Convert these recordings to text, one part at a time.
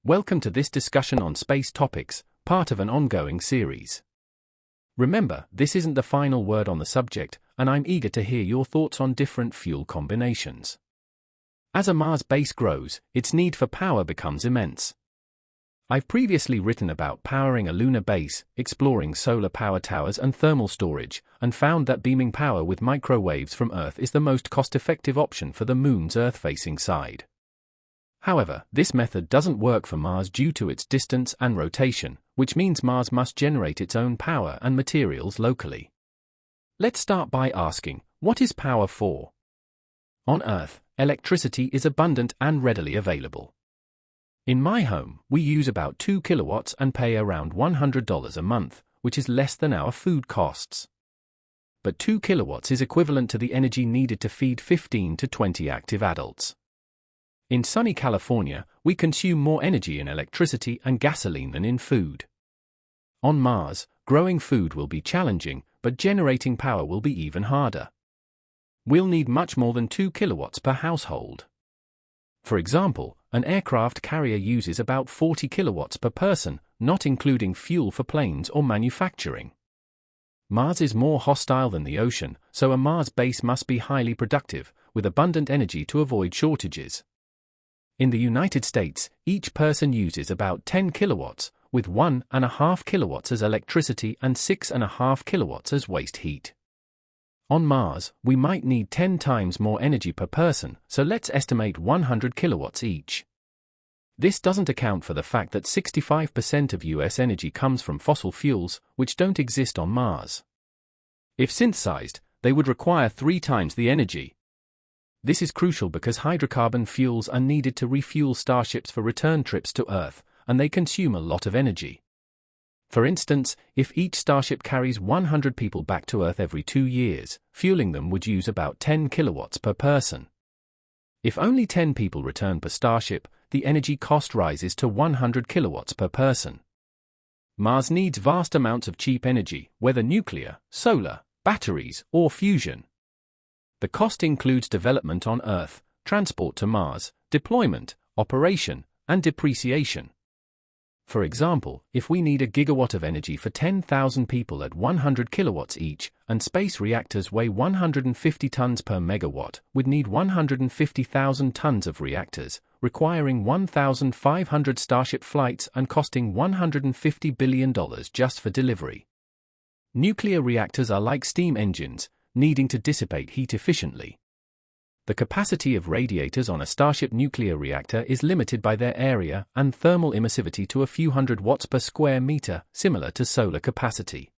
Welcome to this discussion on space topics, part of an ongoing series. Remember, this isn't the final word on the subject, and I'm eager to hear your thoughts on different fuel combinations. As a Mars base grows, its need for power becomes immense. I've previously written about powering a lunar base, exploring solar power towers and thermal storage, and found that beaming power with microwaves from Earth is the most cost-effective option for the Moon's Earth-facing side. However, this method doesn't work for Mars due to its distance and rotation, which means Mars must generate its own power and materials locally. Let's start by asking, what is power for? On Earth, electricity is abundant and readily available. In my home, we use about 2 kilowatts and pay around $100 a month, which is less than our food costs. But 2 kilowatts is equivalent to the energy needed to feed 15 to 20 active adults. In sunny California, we consume more energy in electricity and gasoline than in food. On Mars, growing food will be challenging, but generating power will be even harder. We'll need much more than 2 kilowatts per household. For example, an aircraft carrier uses about 40 kilowatts per person, not including fuel for planes or manufacturing. Mars is more hostile than the ocean, so a Mars base must be highly productive, with abundant energy to avoid shortages. In the United States, each person uses about 10 kilowatts, with 1.5 kilowatts as electricity and 6.5 kilowatts as waste heat. On Mars, we might need 10 times more energy per person, so let's estimate 100 kilowatts each. This doesn't account for the fact that 65% of US energy comes from fossil fuels, which don't exist on Mars. If synthesized, they would require 3 times the energy. This is crucial because hydrocarbon fuels are needed to refuel starships for return trips to Earth, and they consume a lot of energy. For instance, if each starship carries 100 people back to Earth every 2 years, fueling them would use about 10 kilowatts per person. If only 10 people return per starship, the energy cost rises to 100 kilowatts per person. Mars needs vast amounts of cheap energy, whether nuclear, solar, batteries, or fusion. The cost includes development on Earth, transport to Mars, deployment, operation, and depreciation. For example, if we need a gigawatt of energy for 10,000 people at 100 kilowatts each, and space reactors weigh 150 tons per megawatt, we'd need 150,000 tons of reactors, requiring 1,500 Starship flights and costing $150 billion just for delivery. Nuclear reactors are like steam engines, needing to dissipate heat efficiently. The capacity of radiators on a Starship nuclear reactor is limited by their area and thermal emissivity to a few hundred watts per square meter, similar to solar capacity.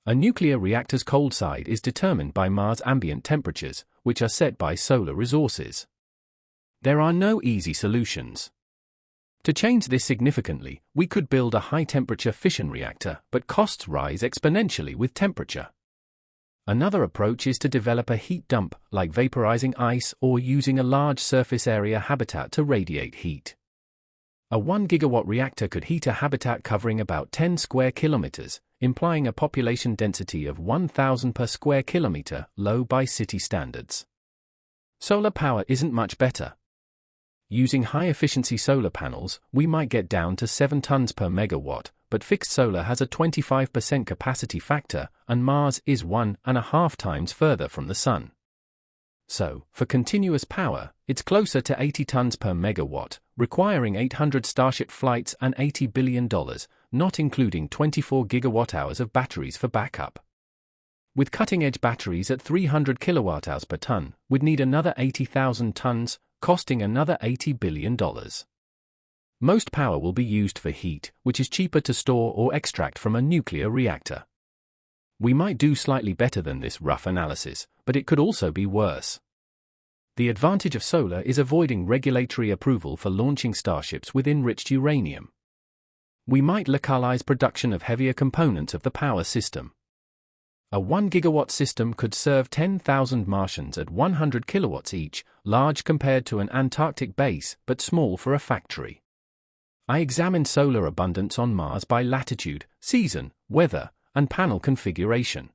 A nuclear reactor's cold side is determined by Mars' ambient temperatures, which are set by solar resources. There are no easy solutions. To change this significantly, we could build a high-temperature fission reactor, but costs rise exponentially with temperature. Another approach is to develop a heat dump, like vaporizing ice or using a large surface area habitat to radiate heat. A 1 gigawatt reactor could heat a habitat covering about 10 square kilometers, implying a population density of 1,000 per square kilometer, low by city standards. Solar power isn't much better. Using high-efficiency solar panels, we might get down to 7 tons per megawatt, but fixed solar has a 25% capacity factor, and Mars is 1.5 times further from the Sun. So, for continuous power, it's closer to 80 tons per megawatt, requiring 800 Starship flights and $80 billion, not including 24 gigawatt-hours of batteries for backup. With cutting-edge batteries at 300 kilowatt-hours per ton, we'd need another 80,000 tons, costing another $80 billion. Most power will be used for heat, which is cheaper to store or extract from a nuclear reactor. We might do slightly better than this rough analysis, but it could also be worse. The advantage of solar is avoiding regulatory approval for launching starships with enriched uranium. We might localize production of heavier components of the power system. A 1 gigawatt system could serve 10,000 Martians at 100 kilowatts each, large compared to an Antarctic base, but small for a factory. I examined solar abundance on Mars by latitude, season, weather, and panel configuration.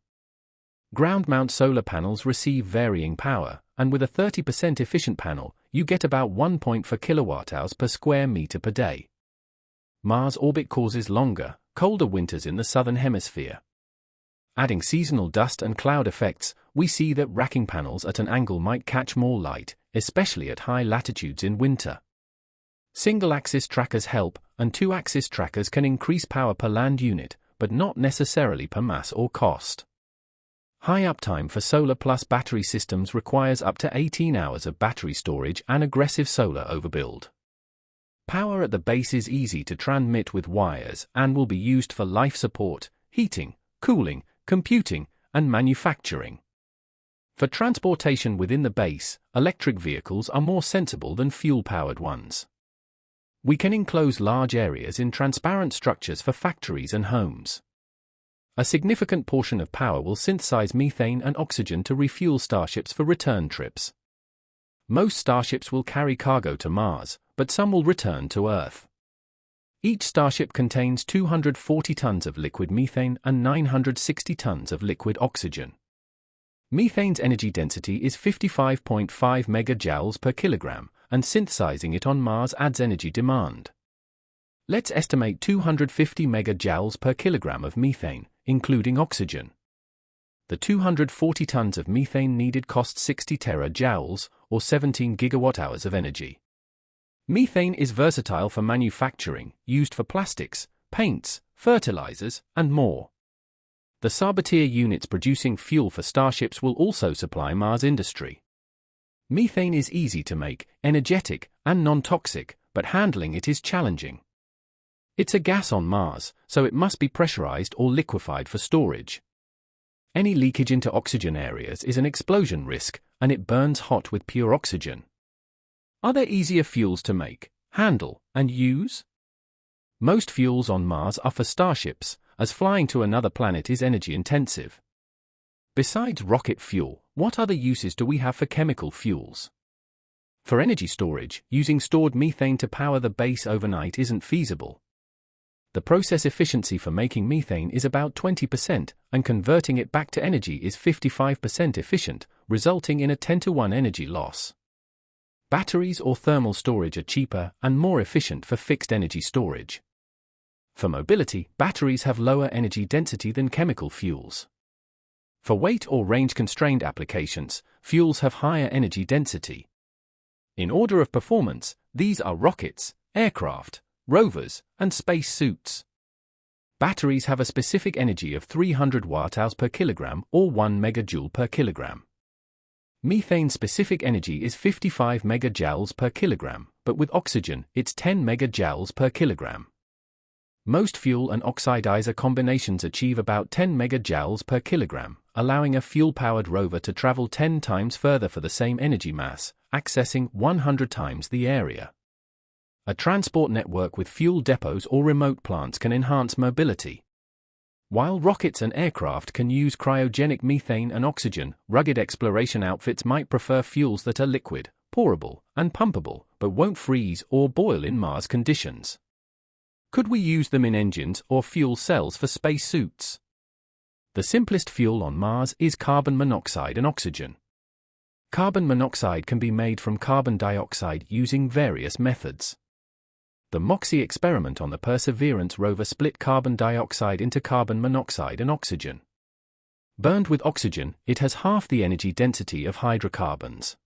Ground-mount solar panels receive varying power, and with a 30% efficient panel, you get about 1 point for kilowatt-hours per square meter per day. Mars' orbit causes longer, colder winters in the southern hemisphere. Adding seasonal dust and cloud effects, we see that racking panels at an angle might catch more light, especially at high latitudes in winter. Single-axis trackers help, and two-axis trackers can increase power per land unit, but not necessarily per mass or cost. High uptime for solar plus battery systems requires up to 18 hours of battery storage and aggressive solar overbuild. Power at the base is easy to transmit with wires and will be used for life support, heating, cooling, computing, and manufacturing. For transportation within the base, electric vehicles are more sensible than fuel-powered ones. We can enclose large areas in transparent structures for factories and homes. A significant portion of power will synthesize methane and oxygen to refuel starships for return trips. Most starships will carry cargo to Mars, but some will return to Earth. Each starship contains 240 tons of liquid methane and 960 tons of liquid oxygen. Methane's energy density is 55.5 megajoules per kilogram, and synthesizing it on Mars adds energy demand. Let's estimate 250 megajoules per kilogram of methane, including oxygen. The 240 tons of methane needed cost 60 terajoules, or 17 gigawatt-hours of energy. Methane is versatile for manufacturing, used for plastics, paints, fertilizers, and more. The Sabatier units producing fuel for starships will also supply Mars industry. Methane is easy to make, energetic, and non-toxic, but handling it is challenging. It's a gas on Mars, so it must be pressurized or liquefied for storage. Any leakage into oxygen areas is an explosion risk, and it burns hot with pure oxygen. Are there easier fuels to make, handle, and use? Most fuels on Mars are for starships, as flying to another planet is energy intensive. Besides rocket fuel, what other uses do we have for chemical fuels? For energy storage, using stored methane to power the base overnight isn't feasible. The process efficiency for making methane is about 20%, and converting it back to energy is 55% efficient, resulting in a 10-to-1 energy loss. Batteries or thermal storage are cheaper and more efficient for fixed energy storage. For mobility, batteries have lower energy density than chemical fuels. For weight or range-constrained applications, fuels have higher energy density. In order of performance, these are rockets, aircraft, rovers, and space suits. Batteries have a specific energy of 300 watt-hours per kilogram or 1 megajoule per kilogram. Methane's specific energy is 55 megajoules per kilogram, but with oxygen, it's 10 megajoules per kilogram. Most fuel and oxidizer combinations achieve about 10 megajoules per kilogram, allowing a fuel-powered rover to travel 10 times further for the same energy mass, accessing 100 times the area. A transport network with fuel depots or remote plants can enhance mobility. While rockets and aircraft can use cryogenic methane and oxygen, rugged exploration outfits might prefer fuels that are liquid, pourable, and pumpable, but won't freeze or boil in Mars conditions. Could we use them in engines or fuel cells for space suits? The simplest fuel on Mars is carbon monoxide and oxygen. Carbon monoxide can be made from carbon dioxide using various methods. The MOXIE experiment on the Perseverance rover split carbon dioxide into carbon monoxide and oxygen. Burned with oxygen, it has half the energy density of hydrocarbons.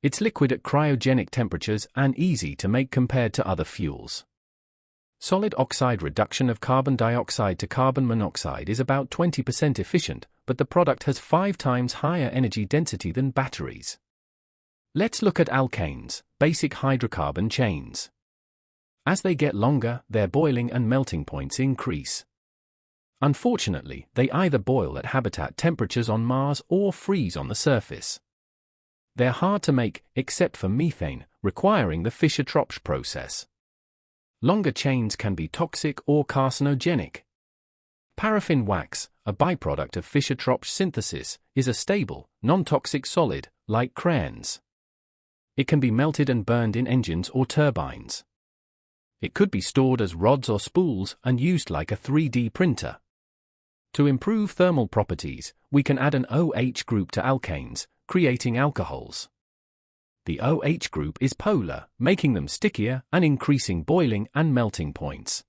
It's liquid at cryogenic temperatures and easy to make compared to other fuels. Solid oxide reduction of carbon dioxide to carbon monoxide is about 20% efficient, but the product has 5 times higher energy density than batteries. Let's look at alkanes, basic hydrocarbon chains. As they get longer, their boiling and melting points increase. Unfortunately, they either boil at habitat temperatures on Mars or freeze on the surface. They're hard to make, except for methane, requiring the Fischer-Tropsch process. Longer chains can be toxic or carcinogenic. Paraffin wax, a byproduct of Fischer-Tropsch synthesis, is a stable, non-toxic solid, like crayons. It can be melted and burned in engines or turbines. It could be stored as rods or spools and used like a 3D printer. To improve thermal properties, we can add an OH group to alkanes, creating alcohols. The OH group is polar, making them stickier and increasing boiling and melting points.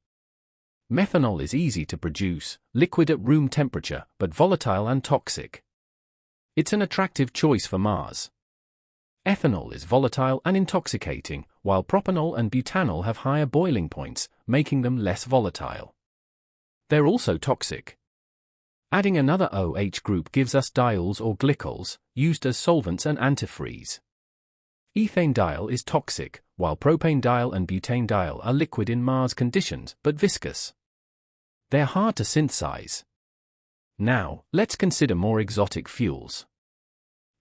Methanol is easy to produce, liquid at room temperature, but volatile and toxic. It's an attractive choice for Mars. Ethanol is volatile and intoxicating, while propanol and butanol have higher boiling points, making them less volatile. They're also toxic. Adding another OH group gives us diols or glycols, used as solvents and antifreeze. Ethane diol is toxic, while propane diol and butane diol are liquid in Mars conditions but viscous. They're hard to synthesize. Now, let's consider more exotic fuels.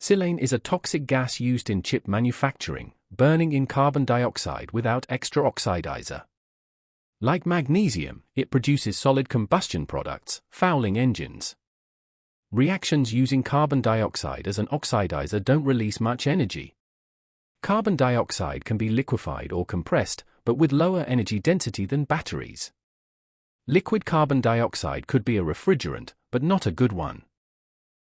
Silane is a toxic gas used in chip manufacturing, burning in carbon dioxide without extra oxidizer. Like magnesium, it produces solid combustion products, fouling engines. Reactions using carbon dioxide as an oxidizer don't release much energy. Carbon dioxide can be liquefied or compressed, but with lower energy density than batteries. Liquid carbon dioxide could be a refrigerant, but not a good one.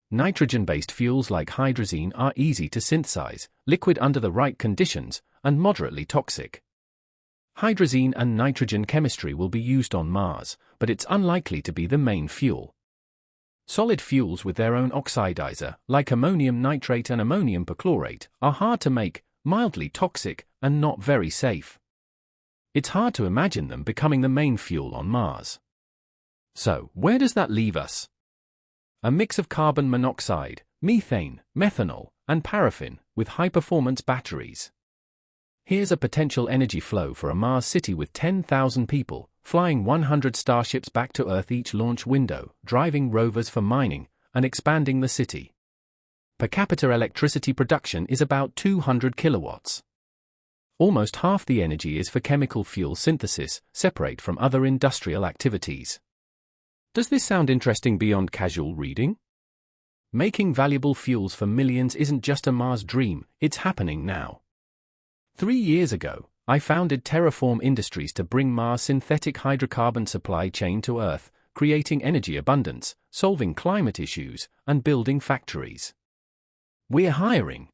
Nitrogen-based fuels like hydrazine are easy to synthesize, liquid under the right conditions, and moderately toxic. Hydrazine and nitrogen chemistry will be used on Mars, but it's unlikely to be the main fuel. Solid fuels with their own oxidizer, like ammonium nitrate and ammonium perchlorate, are hard to make, mildly toxic, and not very safe. It's hard to imagine them becoming the main fuel on Mars. So, where does that leave us? A mix of carbon monoxide, methane, methanol, and paraffin, with high-performance batteries. Here's a potential energy flow for a Mars city with 10,000 people, flying 100 starships back to Earth each launch window, driving rovers for mining, and expanding the city. Per capita electricity production is about 200 kilowatts. Almost half the energy is for chemical fuel synthesis, separate from other industrial activities. Does this sound interesting beyond casual reading? Making valuable fuels for millions isn't just a Mars dream, it's happening now. 3 years ago, I founded Terraform Industries to bring Mars synthetic hydrocarbon supply chain to Earth, creating energy abundance, solving climate issues, and building factories. We're hiring.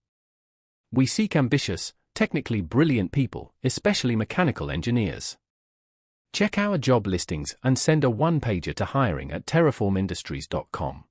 We seek ambitious, technically brilliant people, especially mechanical engineers. Check our job listings and send a one-pager to hiring@terraformindustries.com.